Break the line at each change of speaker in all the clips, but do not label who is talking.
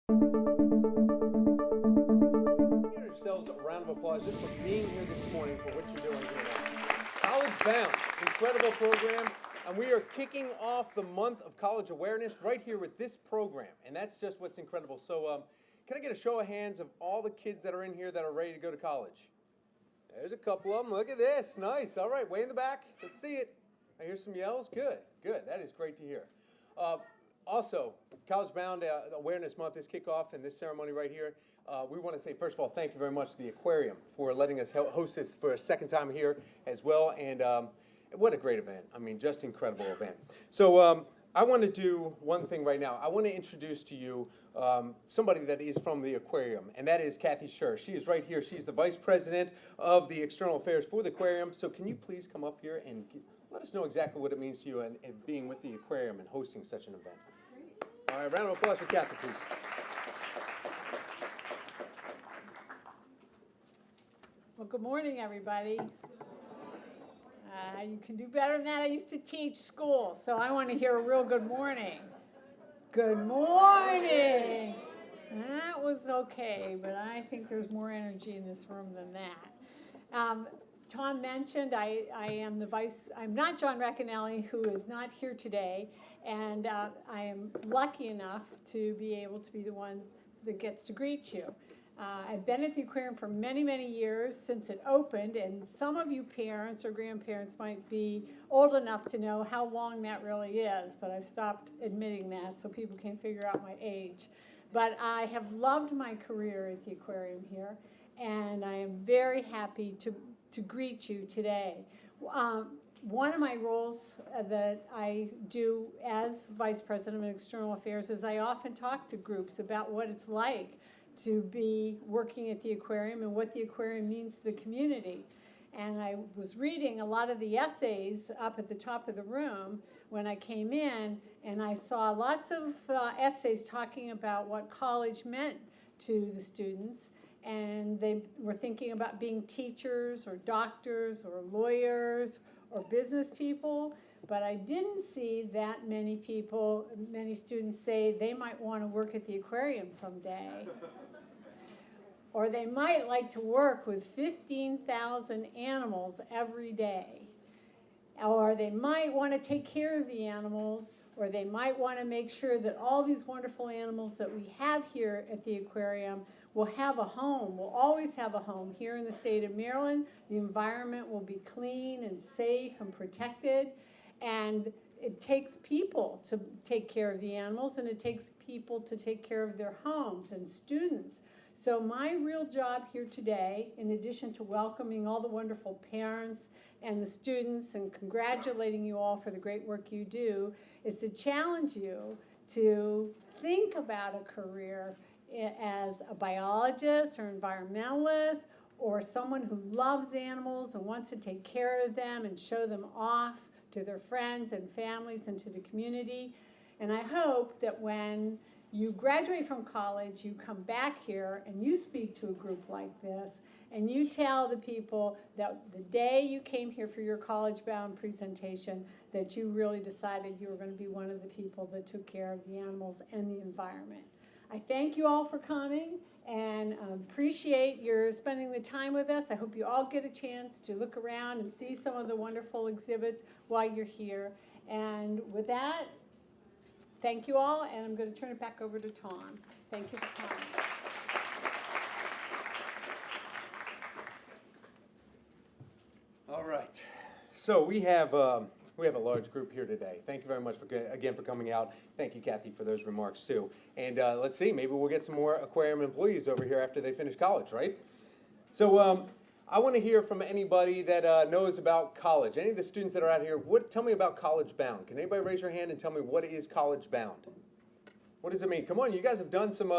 Give yourselves a round of applause just for being here this morning for what you're doing here. CollegeBound, incredible program, and we are kicking off the month of college awareness right here with this program, and that's just what's incredible. So can I get a show of hands of all the kids that are in here that are ready to go to college? There's a couple of them. Look at this. Nice. All right, way in the back. Let's see it. I hear some yells. Good, good. That is great to hear. Also, CollegeBound Awareness Month is kickoff in this ceremony right here. We want to say, first of all, thank you very much to the Aquarium for letting us host this for a second time here as well. And what a great event. I mean, just incredible event. So I want to do one thing right now. I want to introduce to you somebody that is from the Aquarium, and that is Kathy Scher. She is right here. She's the Vice President of the External Affairs for the Aquarium. So can you please come up here and let us know exactly what it means to you and being with the Aquarium and hosting such an event. All right, round of applause for Kathy, please.
Well, good morning, everybody. You can do better than that. I used to teach school, so I want to hear a real good morning. Good morning. That was okay, but I think there's more energy in this room than that. Tom mentioned I am the I'm not John Racanelli, who is not here today, and I am lucky enough to be able to be the one that gets to greet you. I've been at the aquarium for many, many years since it opened, and some of you parents or grandparents might be old enough to know how long that really is, but I've stopped admitting that so people can't figure out my age. But I have loved my career at the aquarium here, and I am very happy to greet you today. One of my roles that I do as Vice President of External Affairs is I often talk to groups about what it's like to be working at the aquarium and what the aquarium means to the community. And I was reading a lot of the essays up at the top of the room when I came in, and I saw lots of essays talking about what college meant to the students. And they were thinking about being teachers or doctors or lawyers or business people, but I didn't see that many students say they might want to work at the aquarium someday. Or they might like to work with 15,000 animals every day. Or they might want to take care of the animals, or they might want to make sure that all these wonderful animals that we have here at the aquarium will have a home, will always have a home. Here in the state of Maryland, the environment will be clean and safe and protected. And it takes people to take care of the animals, and it takes people to take care of their homes and students. So my real job here today, in addition to welcoming all the wonderful parents and the students and congratulating you all for the great work you do, is to challenge you to think about a career as a biologist or environmentalist or someone who loves animals and wants to take care of them and show them off to their friends and families and to the community. And I hope that when you graduate from college, you come back here and you speak to a group like this and you tell the people that the day you came here for your CollegeBound presentation that you really decided you were going to be one of the people that took care of the animals and the environment. I thank you all for coming and appreciate your spending the time with us. I hope you all get a chance to look around and see some of the wonderful exhibits while you're here. And with that, thank you all, and I'm going to turn it back over to Tom. Thank you for coming.
All right. So we have a large group here today. Thank you very much again for coming out. Thank you, Kathy, for those remarks too. And let's see, maybe we'll get some more aquarium employees over here after they finish college, right? So I want to hear from anybody that knows about college. Any of the students that are out here, tell me about CollegeBound. Can anybody raise your hand and tell me what is CollegeBound? What does it mean? Come on, you guys have done some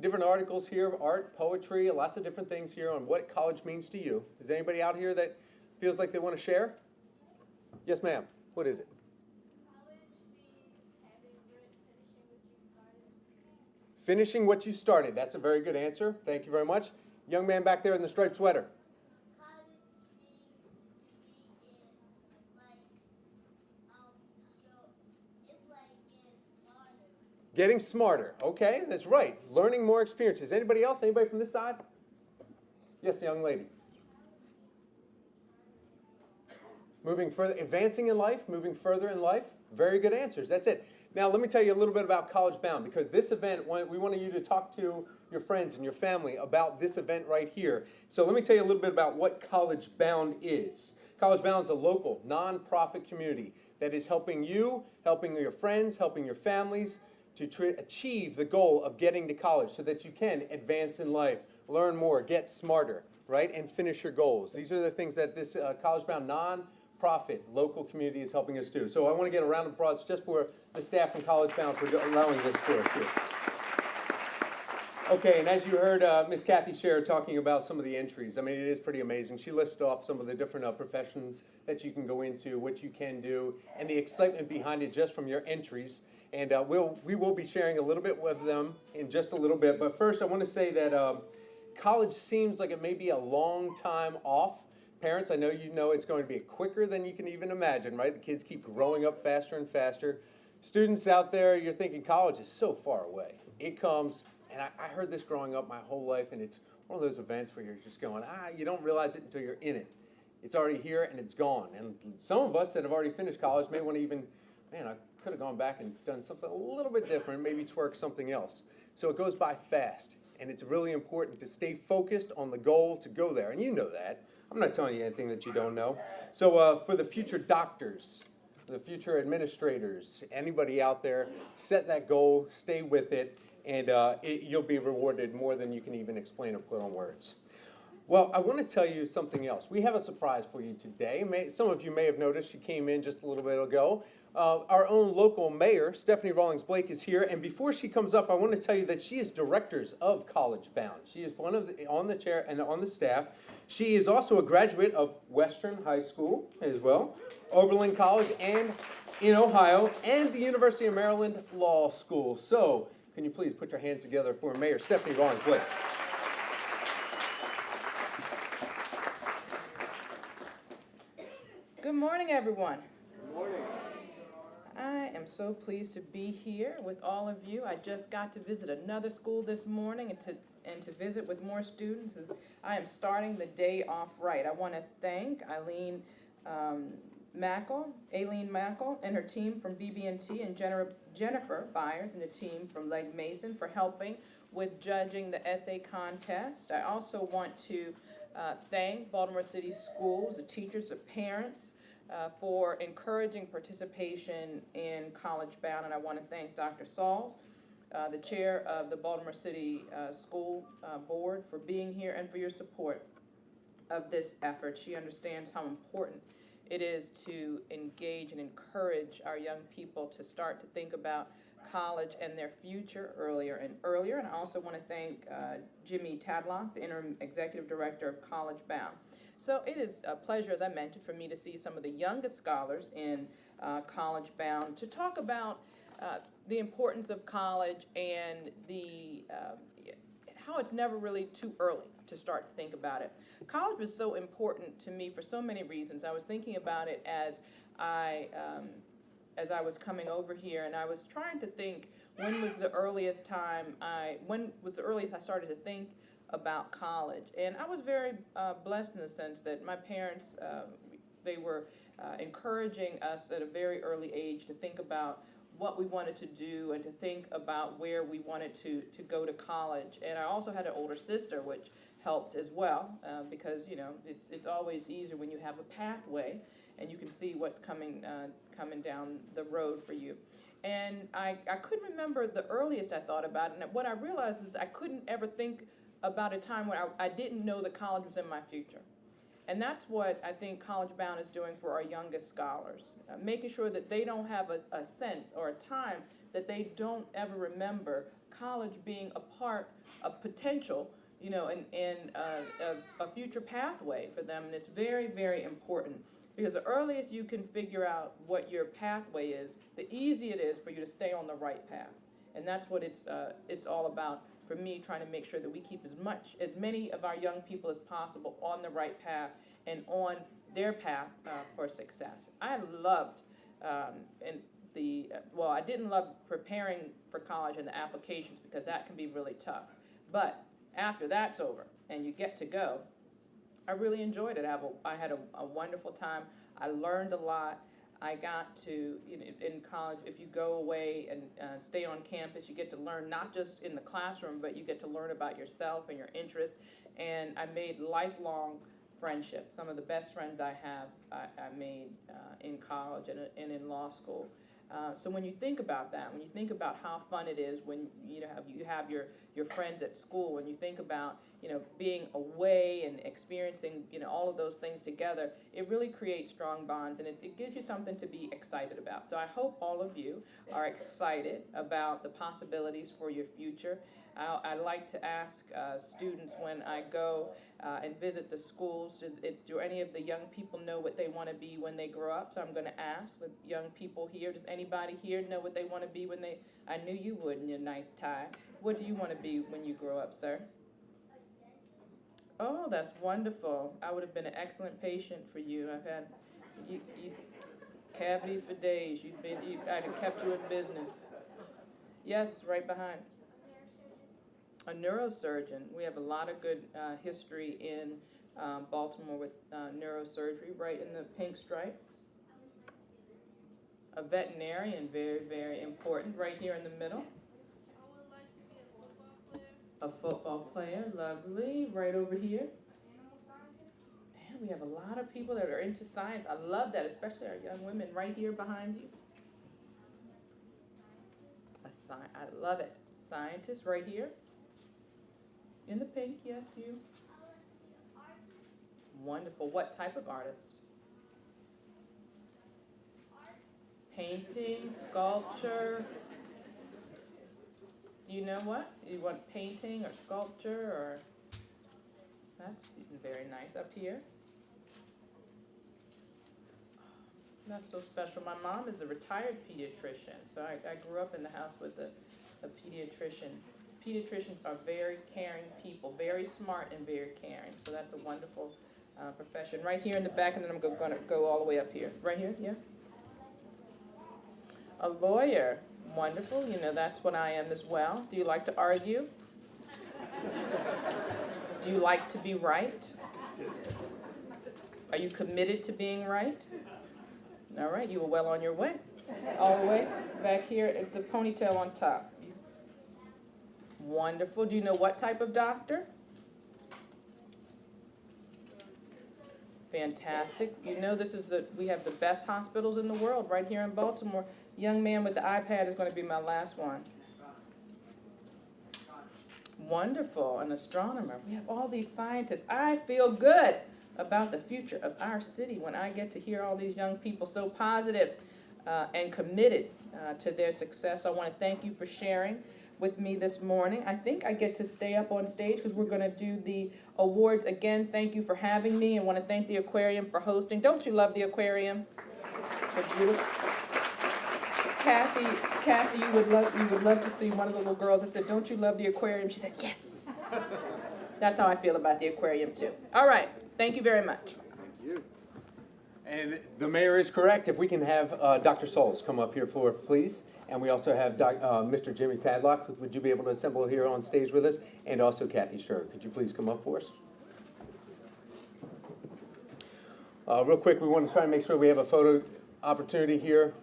different articles here, art, poetry, lots of different things here on what college means to you. Is there anybody out here that feels like they want to share? Yes, ma'am. What is it?
College means having finishing what you started.
Finishing what you started. That's a very good answer. Thank you very much. Young man back there in the striped sweater. Getting smarter. Okay, that's right. Learning more experiences. Anybody else? Anybody from this side? Yes, young lady. Moving further, advancing in life, moving further in life. Very good answers. That's it. Now, let me tell you a little bit about CollegeBound, because this event, we wanted you to talk to your friends and your family about this event right here. So let me tell you a little bit about what CollegeBound is. CollegeBound is a local, nonprofit community that is helping you, helping your friends, helping your families to achieve the goal of getting to college so that you can advance in life, learn more, get smarter, right, and finish your goals. These are the things that this CollegeBound non-profit local community is helping us do. So I want to get a round of applause just for the staff from CollegeBound for allowing this for us here. Okay, and as you heard Miss Kathy share talking about some of the entries, I mean, it is pretty amazing. She listed off some of the different professions that you can go into, what you can do, and the excitement behind it just from your entries. And we will be sharing a little bit with them in just a little bit. But first, I want to say that college seems like it may be a long time off. Parents, I know you know it's going to be quicker than you can even imagine, right? The kids keep growing up faster and faster. Students out there, you're thinking college is so far away. It comes, and I heard this growing up my whole life, and it's one of those events where you're just going, you don't realize it until you're in it. It's already here and it's gone. And some of us that have already finished college may want to even, man, I could have gone back and done something a little bit different, maybe twerk something else. So it goes by fast, and it's really important to stay focused on the goal to go there, and you know that. I'm not telling you anything that you don't know. So for the future doctors, the future administrators, anybody out there, set that goal, stay with it, and you'll be rewarded more than you can even explain or put on words. Well, I want to tell you something else. We have a surprise for you today. Some of you may have noticed she came in just a little bit ago. Our own local mayor, Stephanie Rawlings-Blake, is here, and before she comes up, I want to tell you that she is directors of CollegeBound. She is one of on the chair and on the staff. She is also a graduate of Western High School as well, Oberlin College and in Ohio, and the University of Maryland Law School. So, can you please put your hands together for Mayor Stephanie Rawlings-Blake?
Good morning, everyone. Good morning. I am so pleased to be here with all of you. I just got to visit another school this morning and to visit with more students. I am starting the day off right. I want to thank Aileen Mackle and her team from BB&T and Jennifer Byers and the team from Legg Mason for helping with judging the essay contest. I also want to thank Baltimore City Schools, the teachers, the parents, for encouraging participation in CollegeBound, and I want to thank Dr. Sauls, the chair of the Baltimore City School Board, for being here and for your support of this effort. She understands how important it is to engage and encourage our young people to start to think about college and their future earlier and earlier. And I also want to thank Jimmy Tadlock, the interim executive director of CollegeBound. So it is a pleasure, as I mentioned, for me to see some of the youngest scholars in CollegeBound to talk about the importance of college and how it's never really too early to start to think about it. College was so important to me for so many reasons. I was thinking about it as I was coming over here, and I was trying to think when was the earliest I started to think about college. And I was very blessed in the sense that my parents, they were encouraging us at a very early age to think about what we wanted to do and to think about where we wanted to go to college. And I also had an older sister, which helped as well, because it's always easier when you have a pathway and you can see what's coming down the road for you. And I couldn't remember the earliest I thought about it, and what I realized is I couldn't ever think about a time when I didn't know that college was in my future. And that's what I think CollegeBound is doing for our youngest scholars, making sure that they don't have a sense or a time that they don't ever remember college being a part of potential, and a future pathway for them. And it's very, very important, because the earliest you can figure out what your pathway is, the easier it is for you to stay on the right path. And that's what it's all about for me, trying to make sure that we keep as many of our young people as possible on the right path and on their path for success. I loved and well, I didn't love preparing for college and the applications because that can be really tough. But after that's over and you get to go, I really enjoyed it. I had a wonderful time. I learned a lot. I got to, in college, if you go away and stay on campus, you get to learn not just in the classroom, but you get to learn about yourself and your interests. And I made lifelong friendships. Some of the best friends I have, I made in college and in law school. So when you think about that, when you think about how fun it is when you have your friends at school, when you think about being away and experiencing all of those things together, it really creates strong bonds, and it gives you something to be excited about. So I hope all of you are excited about the possibilities for your future. I like to ask students when I go and visit the schools, do any of the young people know what they want to be when they grow up? So I'm going to ask the young people here, does anybody here know what they want to be when they, I knew you would in your nice tie. What do you want to be when you grow up, sir? Oh, that's wonderful. I would have been an excellent patient for you. I've had you cavities for days. I'd have kept you in business. Yes, right behind. A neurosurgeon. We have a lot of good history in Baltimore with neurosurgery, right in the pink stripe. A veterinarian, very, very important, right here in the middle.
I would like to be a football player.
A football player, lovely, right over here.
Animal scientist.
Man, we have a lot of people that are into science. I love that, especially our young women right here behind you. I love it. Scientist right here. In the pink, yes, you.
I would like to be an artist.
Wonderful. What type of artist?
Art.
Painting, sculpture. Do you know what? You want painting or sculpture or? That's very nice up here. That's so special. My mom is a retired pediatrician, so I grew up in the house with a pediatrician. Pediatricians are very caring people, very smart and very caring. So that's a wonderful profession. Right here in the back, and then I'm going to go all the way up here. Right here, yeah? A lawyer. Wonderful. That's what I am as well. Do you like to argue? Do you like to be right? Are you committed to being right? All right, you were well on your way. All the way back here at the ponytail on top. Wonderful. Do you know what type of doctor? Fantastic. We have the best hospitals in the world right here in Baltimore. Young man with the iPad is going to be my last one. Wonderful. An astronomer. We have all these scientists. I feel good about the future of our city when I get to hear all these young people so positive and committed to their success. I want to thank you for sharing with me this morning. I think I get to stay up on stage because we're going to do the awards again. Thank you for having me, and want to thank the aquarium for hosting. Don't you love the aquarium? It's beautiful. Kathy, you would love to see one of the little girls. I said, "Don't you love the aquarium?" She said, "Yes." That's how I feel about the aquarium too. All right, thank you very much.
Thank you. And the mayor is correct. If we can have Dr. Souls come up here for, please. And we also have Mr. Jimmy Tadlock. Would you be able to assemble here on stage with us? And also Kathy Scher. Could you please come up for us? Real quick, we want to try and make sure we have a photo opportunity here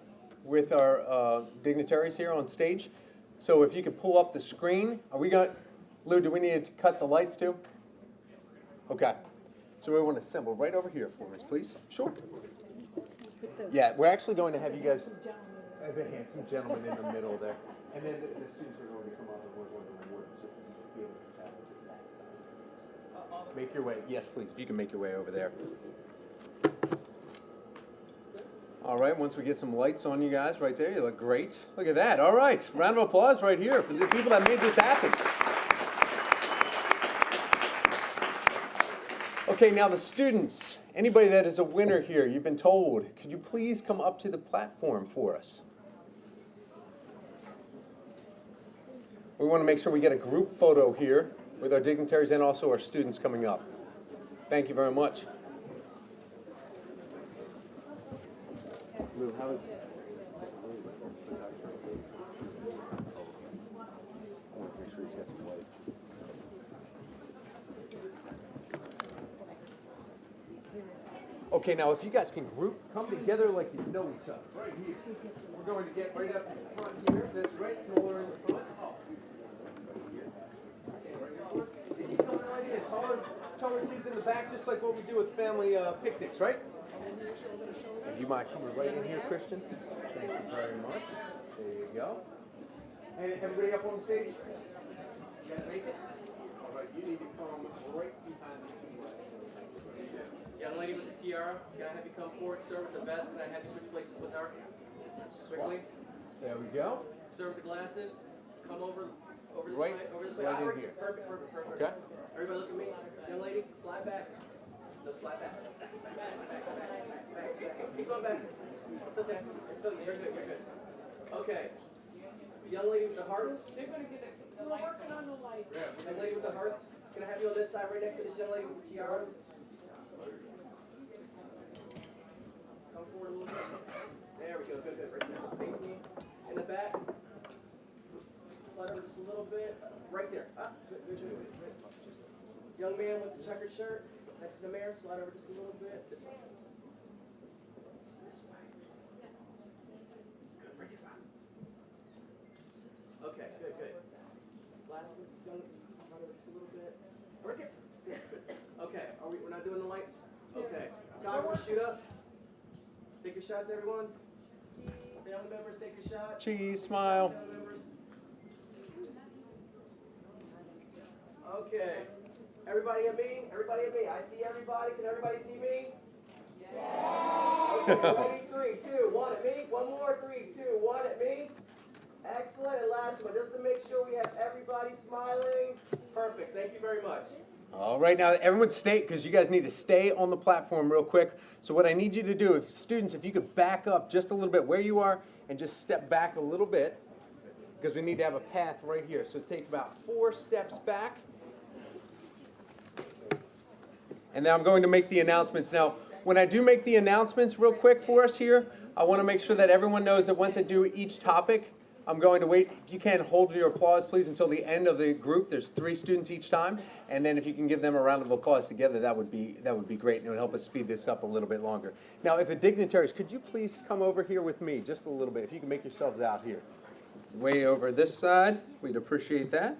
with our dignitaries here on stage. So if you could pull up the screen. Lou, do we need to cut the lights too? Okay. So we want to assemble right over here for us, please. Sure. Yeah, we're actually going to have you guys... The handsome gentleman in the middle there. And then the students are going to come up and we're going to award them, so if you be able to travel to that side. Make your way, yes please, if you can make your way over there. All right, once we get some lights on you guys right there, you look great. Look at that, all right. Round of applause right here for the people that made this happen. Okay, now the students, anybody that is a winner here, you've been told, could you please come up to the platform for us? We want to make sure we get a group photo here with our dignitaries and also our students coming up. Thank you very much. Lou, how is Okay, now if you guys can come together like you know each other. Right here. We're going to get right up in the front here. That's right, smaller in the front. You come right in. Taller kids in the back, just like what we do with family picnics, right? If you mind coming right in here, Christian. Thank you very much. There you go. And everybody up on the stage? You guys make it? All right, you need to come right behind the keyboard.
Young lady with the tiara, can I have you come forward? Sir with the vest, can I have you switch places with her? Quickly.
There we go.
Sir with the glasses, come over this
Right,
way, over this way.
right in
Right
here.
Perfect.
Okay.
Everybody look at me. Young lady, slide back. No, slide back. Back. Keep going back. It's okay. You're good. Okay. The young lady with the hearts.
They're gonna get the
We're working on the light.
The young lady with the hearts. Can I have you on this side right next to this young lady with the tiara? Come forward a little bit. There we go. Good. Right now. Face me. In the back. Slide over just a little bit. Right there. Good. Young man with the checkered shirt. Next to the mayor. Slide over just a little bit. This way. This way. Good. Right there. Okay. Good. Glasses. Young. Slide over just a little bit. Right there. Okay. We're not doing the lights? Okay. Time to shoot up. Take your shots, everyone. Family members, take your shot.
Cheese, smile.
Family members. Okay. Everybody at me? I see everybody. Can everybody see me? Yeah. Okay, ready? 3, 2, 1 at me. One more. 3, 2, 1 at me. Excellent. And last one, just to make sure we have everybody smiling. Perfect. Thank you very much.
All right, now everyone stay, because you guys need to stay on the platform real quick. So what I need you to do, if you could back up just a little bit where you are and just step back a little bit, because we need to have a path right here. So take about 4 steps back. And now I'm going to make the announcements. Now, when I do make the announcements real quick for us here, I want to make sure that everyone knows that once I do each topic, I'm going to wait. If you can, hold your applause, please, until the end of the group. There's 3 students each time. And then if you can give them a round of applause together, that would be great. And it would help us speed this up a little bit longer. Now, if the dignitaries, could you please come over here with me just a little bit? If you can make yourselves out here. Way over this side. We'd appreciate that.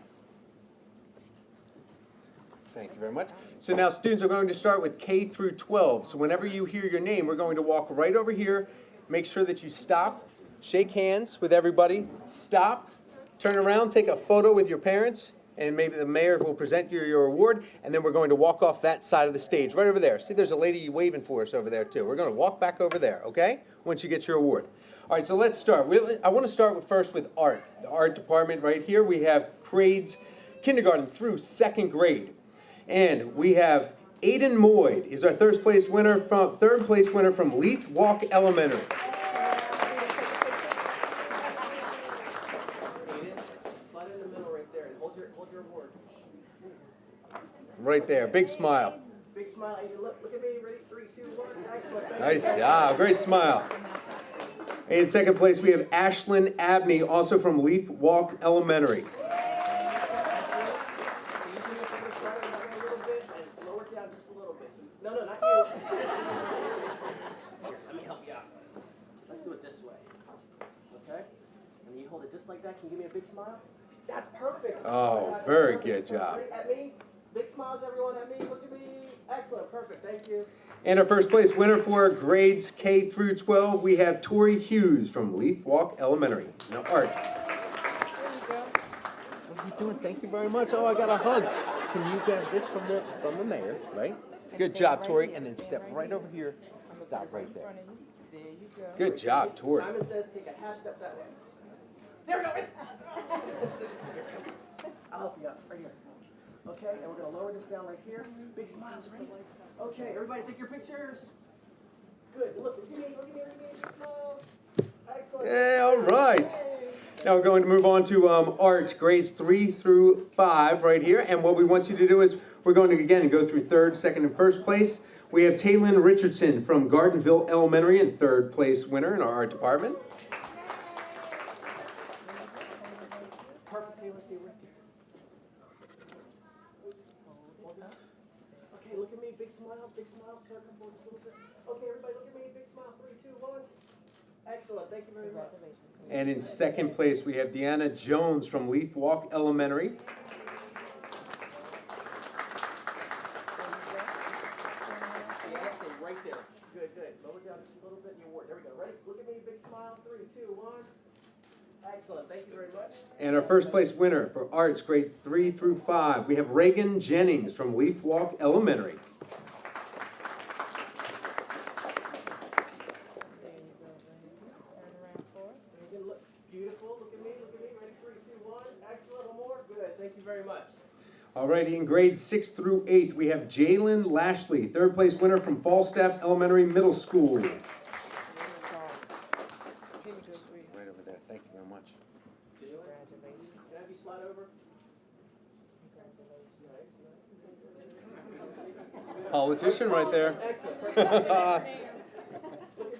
Thank you very much. So now students are going to start with K through 12. So whenever you hear your name, we're going to walk right over here. Make sure that you stop, shake hands with everybody, stop, turn around, take a photo with your parents, and maybe the mayor will present you your award, and then we're going to walk off that side of the stage, right over there. See, there's a lady waving for us over there too. We're going to walk back over there, okay, once you get your award. All right, so let's start. I want to start first with art. The art department right here, we have grades kindergarten through 2nd grade. And we have Aiden Moyd is our third place winner from Leith Walk Elementary.
Aiden, slide in the middle right there and hold your award.
Right there, big smile.
Big smile, Aiden. Look at me. Ready? 3, 2, 1. Excellent.
Nice job, great smile. In 2nd place, we have Ashlyn Abney, also from Leith Walk Elementary.
No, not you. Here, let me help you out. Let's do it this way. Okay? And you hold it just like that. Can you give me a big smile? That's perfect.
Oh, very good job.
At me. Big smiles, everyone. At me. Look at me. Excellent. Perfect. Thank you.
And our first place winner for grades K through 12, we have Tori Hughes from Leith Walk Elementary. Now, art. What are you doing? Thank you very much. Oh, I got a hug. Can you grab this from the mayor, right? Good job, Tori. And then step right over here. Stop right there.
There you go.
Good job, Tori.
Simon says take a half step that way. There we go. I'll help you out. Right here. Okay, and we're going to lower this down right here. Big smiles, ready? Okay, everybody take your pictures. Good. Look at me. Big smile. Excellent.
Yeah, all right. Now we're going to move on to art, grades 3 through 5 right here. And what we want you to do is we're going to, again, go through 3rd, 2nd, and 1st place. We have Taylin Richardson from Gardenville Elementary and 3rd place winner in our art department.
Perfect, Taylor. Stay right there. Hold it up. Okay, Okay, look at me, big smiles, sir, come forward just a little bit. Okay, everybody look at me, big smile, 3, 2, 1. Excellent, thank you very much.
And in second place, we have Deanna Jones from Leaf Walk Elementary.
Deanna, stay right there. Good, good. Lower down just a little bit in your ward. There we go. Ready? Look at me, big smile, 3, 2, 1. Excellent, thank you very much.
And our first place winner for arts, grade 3 through 5, we have Reagan Jennings from Leaf Walk Elementary.
Look, beautiful, look at me, ready, 3, 2, 1. Excellent, one more. Good, thank you very much.
Alrighty, in grades 6 through 8, we have Jalen Lashley, third place winner from Falstaff Elementary Middle School. Right over there, thank you very much.
Congratulations. Can I have you slide over?
Politician right there.
Excellent. Look at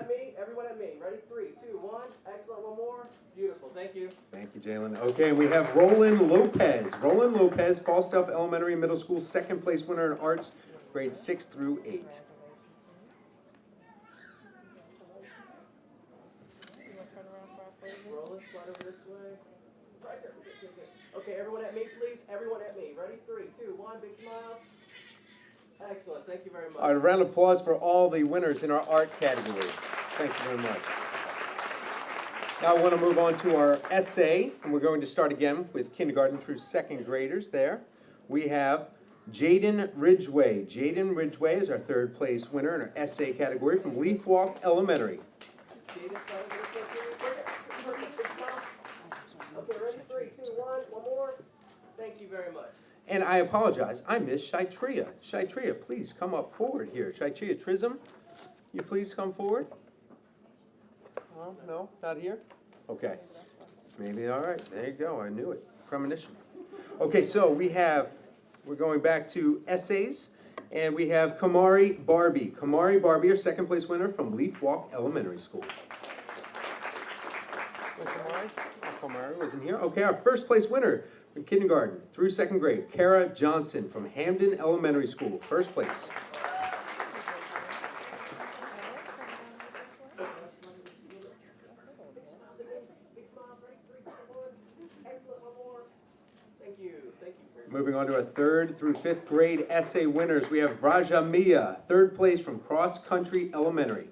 me, everyone at me. Ready? 3, 2, 1. Excellent, one more. Beautiful, thank you.
Thank you, Jalen. Okay, we have Roland Lopez. Roland Lopez, Falstaff Elementary Middle School, second place winner in arts, grades 6 through 8.
Roll it, slide over this way. Right there. Good, good, good. Okay, everyone at me, please. Everyone at me. Ready? 3, 2, 1. Big smile. Excellent. Thank you very much.
All right, a round of applause for all the winners in our art category. Thank you very much. Now I want to move on to our essay, and we're going to start again with kindergarten through second graders there. We have Jaden Ridgway. Jaden Ridgway is our third place winner in our essay category from Leaf Walk Elementary.
Jaden, slide over this way, please. Perfect. Big smile. Okay, ready? 3, 2, 1. One more. Thank you very much.
And I apologize, I missed Shaitria. Shaitria, please come up forward here. Shaitria Trism, you please come forward? Oh, no, not here? Okay. Maybe, all right, there you go, I knew it. Premonition. Okay, so we're going back to essays, and we have Kamari Barbie. Kamari Barbie, our second place winner from Leaf Walk Elementary School. Kamari wasn't here. Okay, our first place winner in kindergarten through second grade, Kara Johnson from Hamden Elementary School, first place. Moving on to our third through fifth grade essay winners, we have Raja Mia, third place from Cross Country Elementary.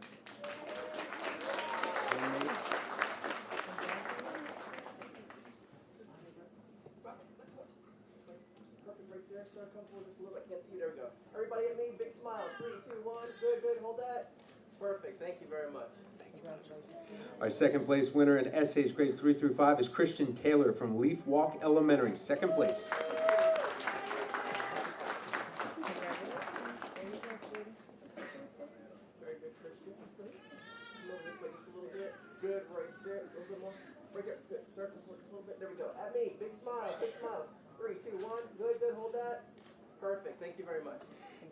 Everybody at me, big smile. 3, 2, 1. Good, good. Hold that. Perfect. Thank you very much.
Our second place winner in essays grades 3 through 5 is Christian Taylor from Leaf Walk Elementary, second place.
Very good, Christian. Move this way just a little bit. Good, right there. A little bit more. Right there. Good. Circle for just a little bit. There we go. At me, big smile, big smile. 3, 2, 1. Good, good. Hold that. Perfect. Thank you very much.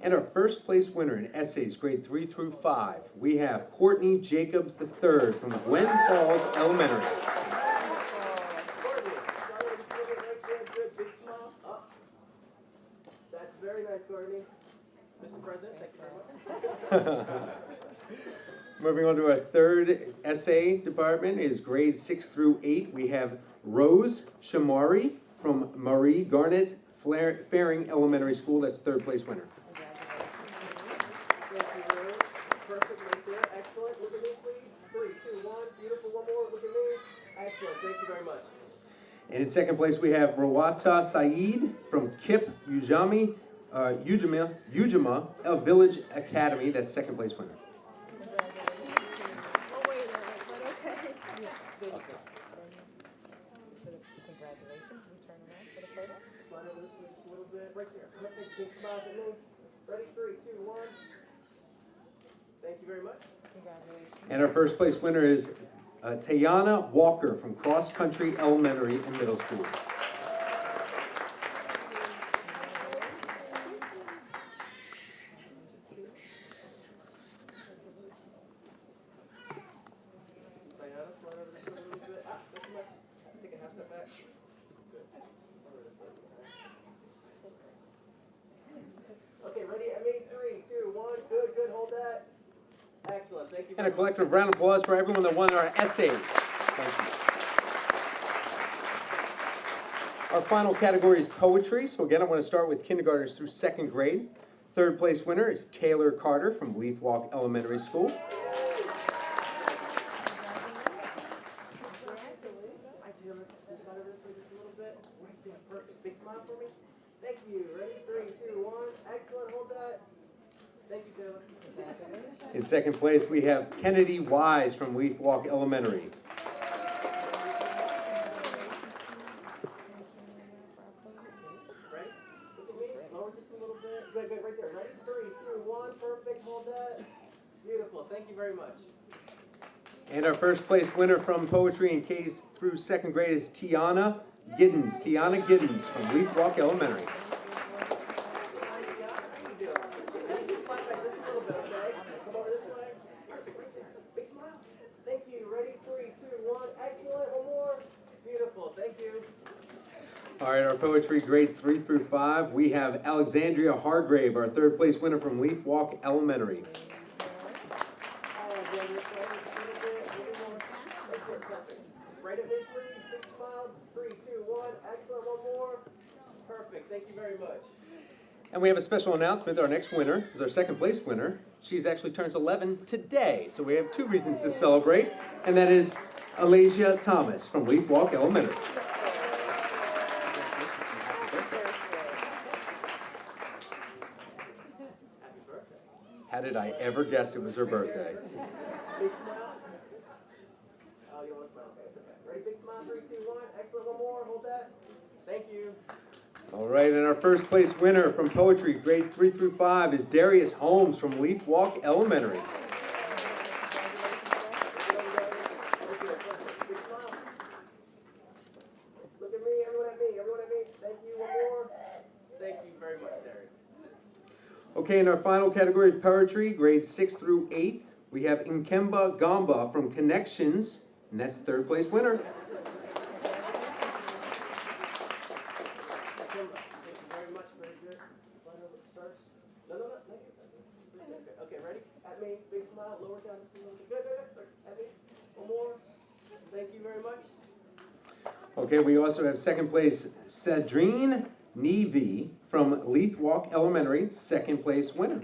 And our first place winner in essays grade 3 through 5, we have Courtney Jacobs III from Gwen Falls Elementary.
Courtney, sorry, just a little bit right there. Good. Big smile. Up. That's very nice, Courtney. Mr. President, thank you very much.
Moving on to our third essay department is grades 6 through 8. We have Rose Shamari from Marie Garnett Faring Elementary School. That's third place winner.
Thank you, Rose. Perfect right there. Excellent. Look at me, please. 3, 2, 1. Beautiful. One more. Look at me. Excellent. Thank you very much.
And in second place, we have Rawata Saeed from Kip Ujama Village Academy. That's second place winner.
Slide over this way just a little bit. Right there. Perfect. Big smiles at me. Ready? 3, 2, 1. Thank you very much.
And our first place winner is Tayana Walker from Cross Country Elementary and Middle School.
Diana, slide over this way a little bit. That's too much. Take a half step back. Good. Over this way. Okay, Thank you
And a
very much.
collective round of applause for everyone that won our essays. Thank you. Our final category is poetry. So again, I want to start with kindergartners through second grade. Third place winner is Taylor Carter from Leith Walk Elementary School.
Hi, Taylor. Can you slide over this way just a little bit? Right there. Perfect. Big smile for me. Thank you. Ready? 3, 2, 1. Excellent. Hold that. Thank you, Taylor.
In second place, we have Kennedy Wise from Leith Walk Elementary.
Ready? Look at me. Lower just a little bit. Good, good. Right there. Ready? 3, 2, 1. Perfect. Hold that. Beautiful. Thank you very much.
And our first place winner from poetry in K through second grade is Tiana Giddens. Tiana Giddens from Leith Walk Elementary.
Hi, Scott. How you doing? Can you just slide back just a little bit, okay? Come over this way. Perfect. Right there. Big smile. Thank you. Ready? 3, 2, 1. Excellent. One more. Beautiful. Thank you.
All right, our poetry grades 3 through 5. We have Alexandria Hargrave, our third place winner from Leith Walk Elementary.
Right at me, please. Big smile. 3, 2, 1. Excellent. One more. Perfect. Thank you very much.
And we have a special announcement. Our next winner is our second place winner. She's actually turns 11 today. So we have 2 reasons to celebrate. And that is Alasia Thomas from Leith Walk Elementary.
Happy birthday.
How did I ever guess it was her birthday?
Big smile. Oh, you want to smile? Okay, it's okay. Ready? Big smile. 3, 2, 1. Excellent. One more. Hold that. Thank you.
All right, and our first place winner from poetry, grade 3 through 5, is Darius Holmes from Leith Walk Elementary.
Big smile. Look at me. Everyone at me. Everyone at me. Thank you. One more. Thank you very much, Darius.
Okay, in our final category of poetry, grades 6 through 8, we have Nkemba Gamba from Connections, and that's third place winner.
Thank you very much. Very good. Slide over. Search. No. Okay, ready? At me. Big smile. Lower down just a little bit. Good. At me. One more. Thank you very much.
Okay, we also have second place Cedrine Nevy from Leith Walk Elementary, second place winner.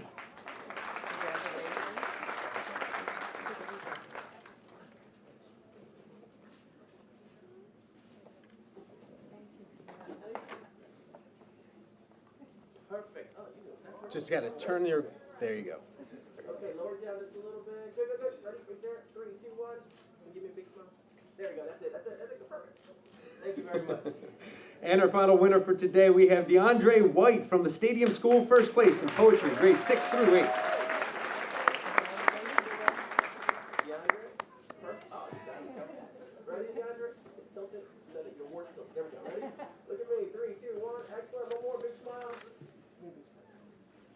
Perfect. Oh, you know exactly.
Just got to turn your, there you go.
Okay, lower down just a little bit. Good. Ready? Right there. 3, 2, 1. And give me a big smile. There we go. That's it. Perfect. Thank you very much.
And our final winner for today, we have DeAndre White from the Stadium School, first place in poetry, grades 6 through 8.
DeAndre. Perfect. Oh, you got it. Ready, DeAndre? It's tilted. No, your ward's tilted. There we go. Ready? Look at me. 3, 2, 1. Excellent. One more. Big smile.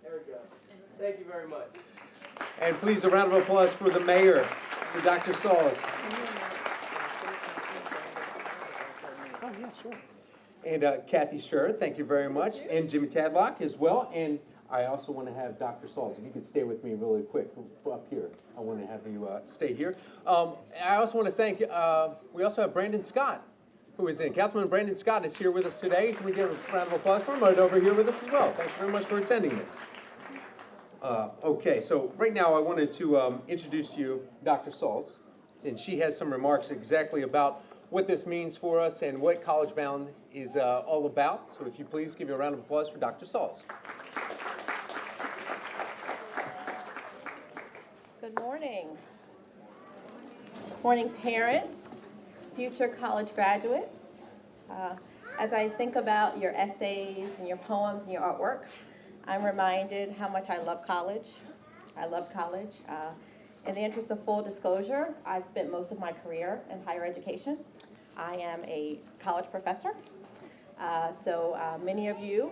There we go. Thank you very much.
And please, a round of applause for the mayor, for Dr. Sauls. Oh, yeah, sure. And Kathy Scher, thank you very much. And Jimmy Tadlock as well. And I also want to have Dr. Sauls, if you could stay with me really quick up here. I want to have you stay here. I also want to thank, we also have Brandon Scott, who is in. Councilman Brandon Scott is here with us today. Can we give a round of applause for him? Right over here with us as well. Thank you very much for attending this. Okay, so right now I wanted to introduce to you Dr. Sauls, and she has some remarks exactly about what this means for us and what CollegeBound is all about. So if you please give me a round of applause for Dr. Sauls.
Good morning. Morning, parents, future college graduates. As I think about your essays and your poems and your artwork, I'm reminded how much I love college. I loved college. In the interest of full disclosure, I've spent most of my career in higher education. I am a college professor. So many of you,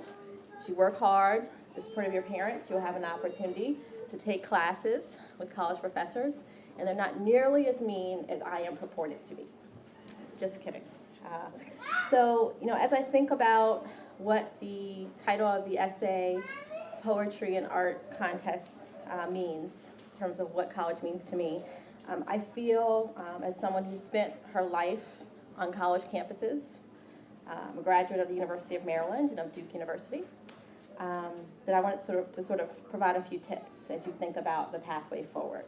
as you work hard, the support of your parents, you'll have an opportunity to take classes with college professors, and they're not nearly as mean as I am purported to be. Just kidding. So, as I think about what the title of the essay, Poetry and Art Contest means, terms of what college means to me. I feel, as someone who spent her life on college campuses, I'm a graduate of the University of Maryland and of Duke University, that I wanted to sort of provide a few tips as you think about the pathway forward.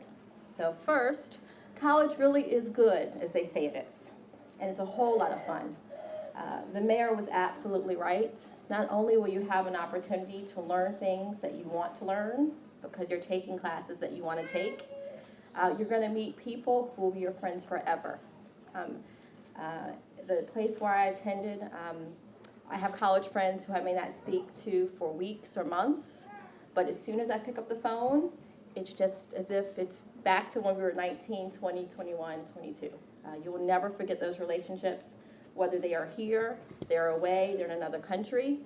So first, college really is good, as they say it is, and it's a whole lot of fun. The mayor was absolutely right. Not only will you have an opportunity to learn things that you want to learn because you're taking classes that you want to take, you're going to meet people who will be your friends forever. The place where I attended, I have college friends who I may not speak to for weeks or months, but as soon as I pick up the phone, it's just as if it's back to when we were 19, 20, 21, 22. You will never forget those relationships, whether they are here, they're away, they're in another country.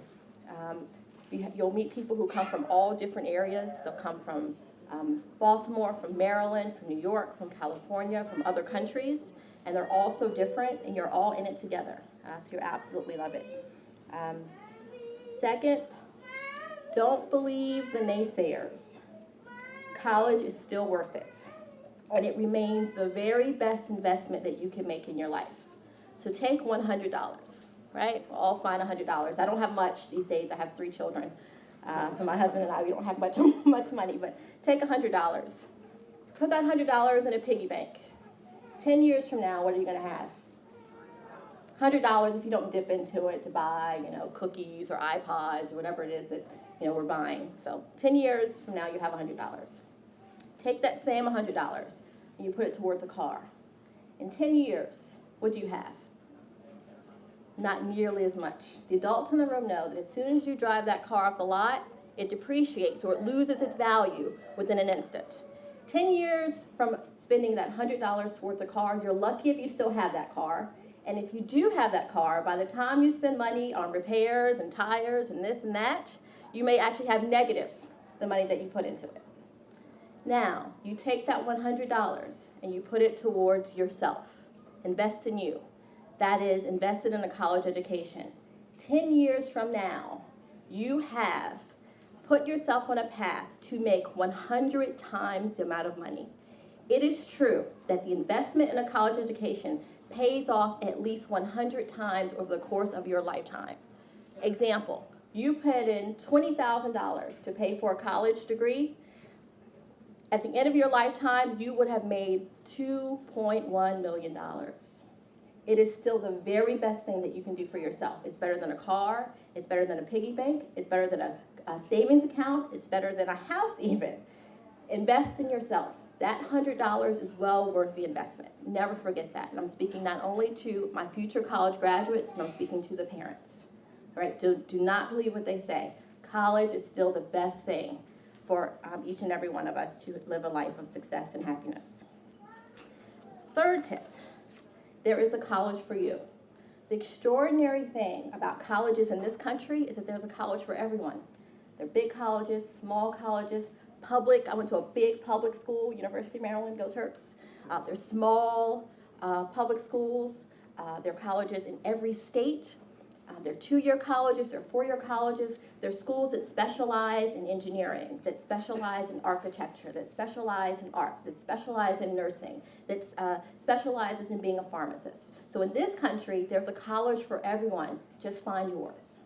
You'll meet people who come from all different areas. They'll come from Baltimore, from Maryland, from New York, from California, from other countries, and they're all so different, and you're all in it together. So you absolutely love it. Second, don't believe the naysayers. College is still worth it, and it remains the very best investment that you can make in your life. So take $100, right? We'll all find $100. I don't have much these days. I have 3 children. So my husband and I, we don't have much money, but take $100. Put that $100 in a piggy bank. 10 years from now, what are you going to have? $100 if you don't dip into it to buy, cookies or iPods or whatever it is that, we're buying. So 10 years from now, you have $100. Take that same $100 and you put it towards a car. In 10 years, what do you have? Not nearly as much. The adults in the room know that as soon as you drive that car off the lot, it depreciates or it loses its value within an instant. 10 years from spending that $100 towards a car, you're lucky if you still have that car. And if you do have that car, by the time you spend money on repairs and tires and this and that, you may actually have negative the money that you put into it. Now, you take that $100 and you put it towards yourself. Invest in you. That is, invested in a college education. 10 years from now, you have put yourself on a path to make 100 times the amount of money. It is true that the investment in a college education pays off at least 100 times over the course of your lifetime. Example, you put in $20,000 to pay for a college degree. At the end of your lifetime, you would have made $2.1 million. It is still the very best thing that you can do for yourself. It's better than a car, it's better than a piggy bank, it's better than a savings account, it's better than a house even. Invest in yourself. That $100 is well worth the investment. Never forget that. And I'm speaking not only to my future college graduates, but I'm speaking to the parents. All right, do not believe what they say. College is still the best thing for each and every one of us to live a life of success and happiness. Third tip, there is a college for you. The extraordinary thing about colleges in this country is that there's a college for everyone. There are big colleges, small colleges, public. I went to a big public school, University of Maryland, go Terps. There's small public schools. There are colleges in every state. There are 2-year colleges, there are 4-year colleges. There are schools that specialize in engineering, that specialize in architecture, that specialize in art, that specialize in nursing, that specializes in being a pharmacist. So in this country, there's a college for everyone. Just find yours,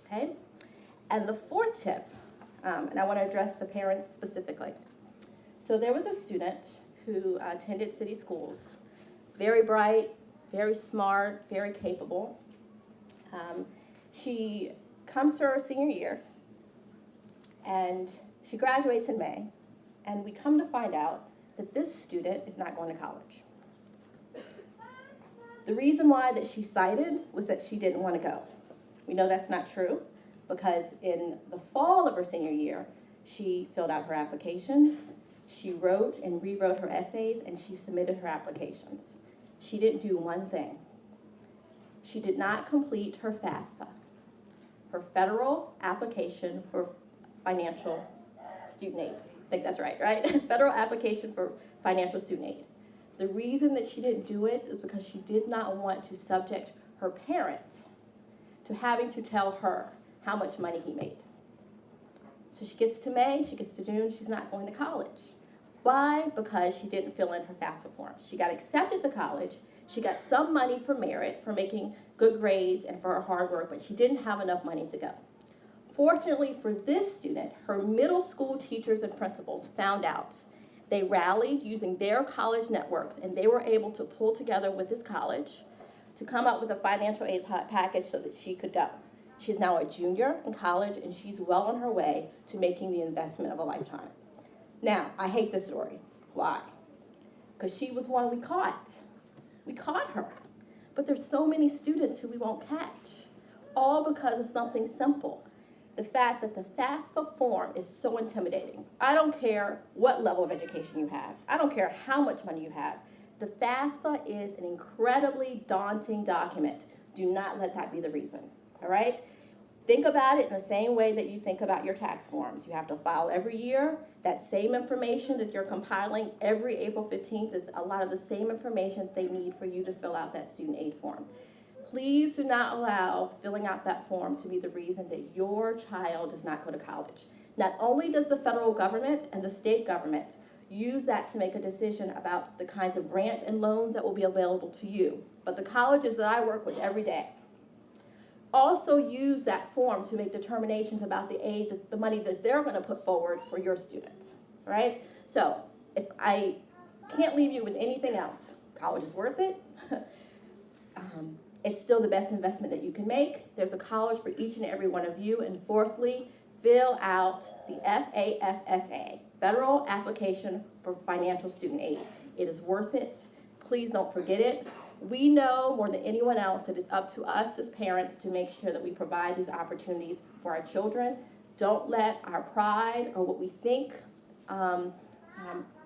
okay? And the fourth tip, and I want to address the parents specifically. So there was a student who attended city schools, very bright, very smart, very capable. She comes to her senior year, and she graduates in May, and we come to find out that this student is not going to college. The reason why that she cited was that she didn't want to go. We know that's not true, because in the fall of her senior year, she filled out her applications, she wrote and rewrote her essays, and she submitted her applications. She didn't do one thing. She did not complete her FAFSA, her federal application for financial student aid. I think that's right? Federal application for financial student aid. The reason that she didn't do it is because she did not want to subject her parents to having to tell her how much money he made. So she gets to May, she gets to June, she's not going to college. Why? Because she didn't fill in her FAFSA form. She got accepted to college. She got some money for merit, for making good grades and for her hard work, but she didn't have enough money to go. Fortunately for this student, her middle school teachers and principals found out. They rallied using their college networks, and they were able to pull together with this college to come up with a financial aid package so that she could go. She's now a junior in college, and she's well on her way to making the investment of a lifetime. Now, I hate this story. Why? Because she was one we caught. We caught her. But there's so many students who we won't catch, all because of something simple. The fact that the FAFSA form is so intimidating. I don't care what level of education you have. I don't care how much money you have. The FAFSA is an incredibly daunting document. Do not let that be the reason, all right? Think about it in the same way that you think about your tax forms. You have to file every year. That same information that you're compiling every April 15th is a lot of the same information they need for you to fill out that student aid form. Please do not allow filling out that form to be the reason that your child does not go to college. Not only does the federal government and the state government use that to make a decision about the kinds of grants and loans that will be available to you, but the colleges that I work with every day also use that form to make determinations about the aid, the money that they're going to put forward for your students, right? So if I can't leave you with anything else, college is worth it. It's still the best investment that you can make. There's a college for each and every one of you. And fourthly, fill out the FAFSA, Federal Application for Financial Student Aid. It is worth it. Please don't forget it. We know more than anyone else that it's up to us as parents to make sure that we provide these opportunities for our children. Don't let our pride or what we think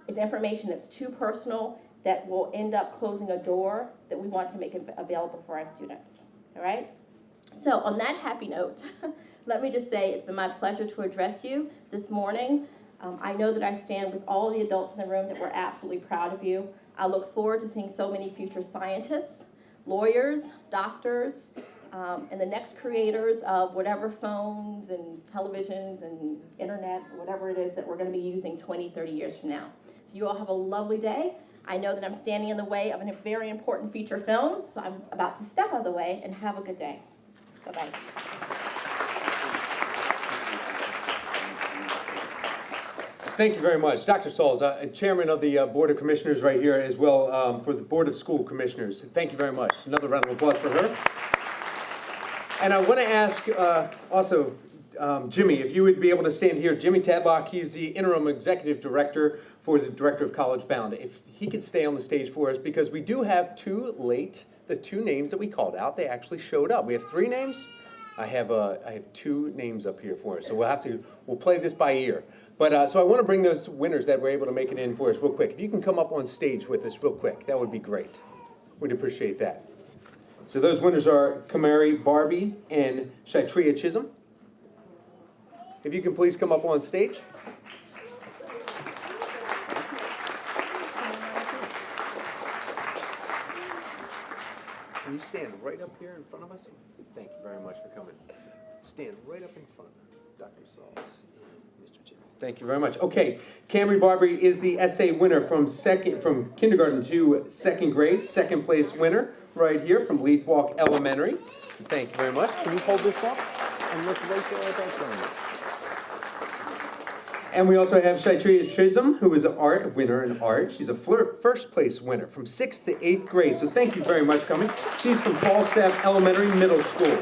is information that's too personal that will end up closing a door that we want to make available for our students, all right? So on that happy note, let me just say it's been my pleasure to address you this morning. I know that I stand with all the adults in the room that we're absolutely proud of you. I look forward to seeing so many future scientists, lawyers, doctors, and the next creators of whatever phones and televisions and internet, whatever it is that we're gonna be using 20, 30 years from now. So you all have a lovely day. I know that I'm standing in the way of a very important feature film, so I'm about to step out of the way, and have a good day. Bye-bye.
Thank you very much. Dr. Sauls, Chairman of the Board of Commissioners right here as well for the Board of School Commissioners. Thank you very much. Another round of applause for her. And I want to ask also Jimmy, if you would be able to stand here. Jimmy Tadlock, he's the Interim Executive Director for the Director of CollegeBound. If he could stay on the stage for us, because we do have the two names that we called out, they actually showed up. We have 3 names. I have 2 names up here for us, so we'll play this by ear. But so I want to bring those winners that were able to make it in for us real quick. If you can come up on stage with us real quick, that would be great. We'd appreciate that. So those winners are Kamari Barbie and Shaitria Chisholm. If you can please come up on stage. Can you stand right up here in front of us? Thank you very much for coming. Stand right up in front of Dr. Sauls and Mr. Jimmy. Thank you very much. Okay, Camry Barbary is the essay winner from kindergarten to 2nd grade, 2nd place winner right here from Leith Walk Elementary. Thank you very much. Can you hold this up and look right there at that camera? And we also have Shaitria Chisholm, who is an art winner in art. She's a first place winner from 6th to 8th grade. So thank you very much for coming. She's from Falstaff Elementary Middle School.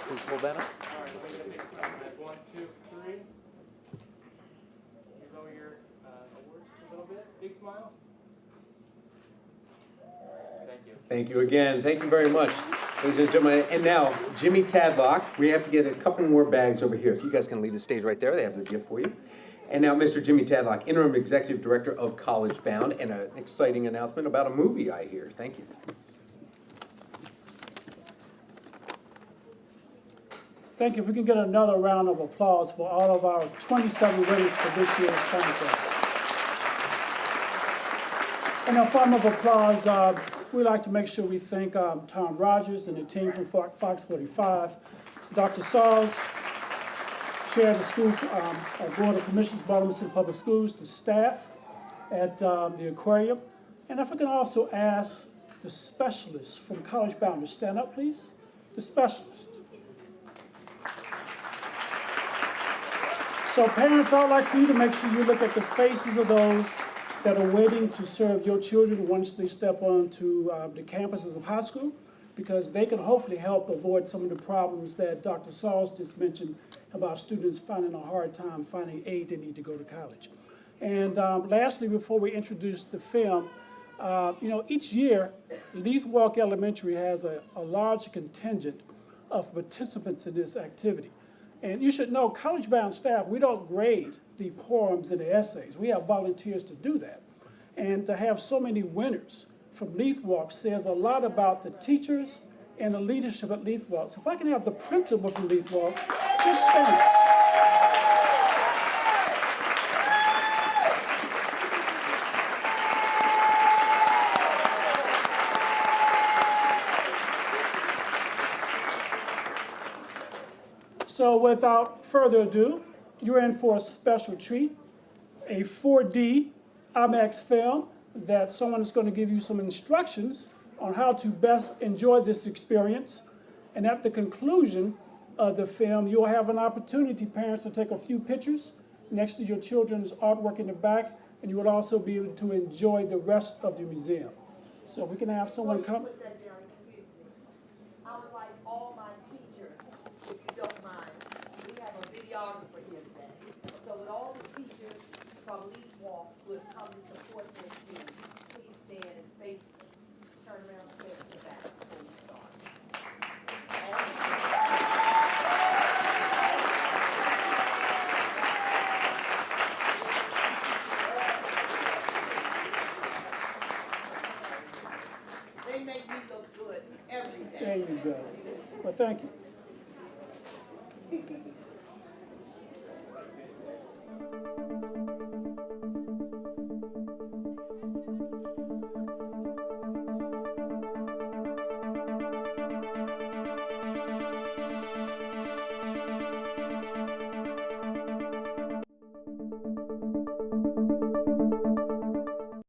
Please hold that up.
All right, 1, 2, 3. You lower your award just a little bit. Big smile. Thank you.
Thank you again. Thank you very much, ladies and gentlemen. And now, Jimmy Tadlock. We have to get a couple more bags over here. If you guys can leave the stage right there, they have the gift for you. And now, Mr. Jimmy Tadlock, Interim Executive Director of CollegeBound, and an exciting announcement about a movie, I hear. Thank you.
Thank you. If we can get another round of applause for all of our 27 winners for this year's contest. In a form of applause, we'd like to make sure we thank Tom Rogers and the team from Fox 45, Dr. Sauls, Chair of the school Board of Commissioners, Baltimore City Public Schools, the staff at the aquarium. And if I can also ask the specialists from CollegeBound to stand up, please. The specialists. So parents, I'd like for you to make sure you look at the faces of those that are waiting to serve your children once they step onto the campuses of high school, because they can hopefully help avoid some of the problems that Dr. Sauls just mentioned about students finding a hard time finding aid they need to go to college. And lastly, before we introduce the film, each year, Leith Walk Elementary has a large contingent of participants in this activity. And you should know, CollegeBound staff, we don't grade the poems and the essays. We have volunteers to do that. And to have so many winners from Leith Walk says a lot about the teachers and the leadership at Leith Walk. So if I can have the principal from Leith Walk, just stand. So without further ado, you're in for a special treat, a 4D IMAX film that someone is going to give you some instructions on how to best enjoy this experience. And at the conclusion of the film, you'll have an opportunity, parents, to take a few pictures next to your children's artwork in the back, and you will also be able to enjoy the rest of the museum. So we can have someone come.
I would like all my teachers, if you don't mind, we have a videographer here today. So with all the teachers from Leith Walk who have come to support their students, please stand and face, turn around and face the back before we start. They make me look good every day.
There you go. Well, thank you.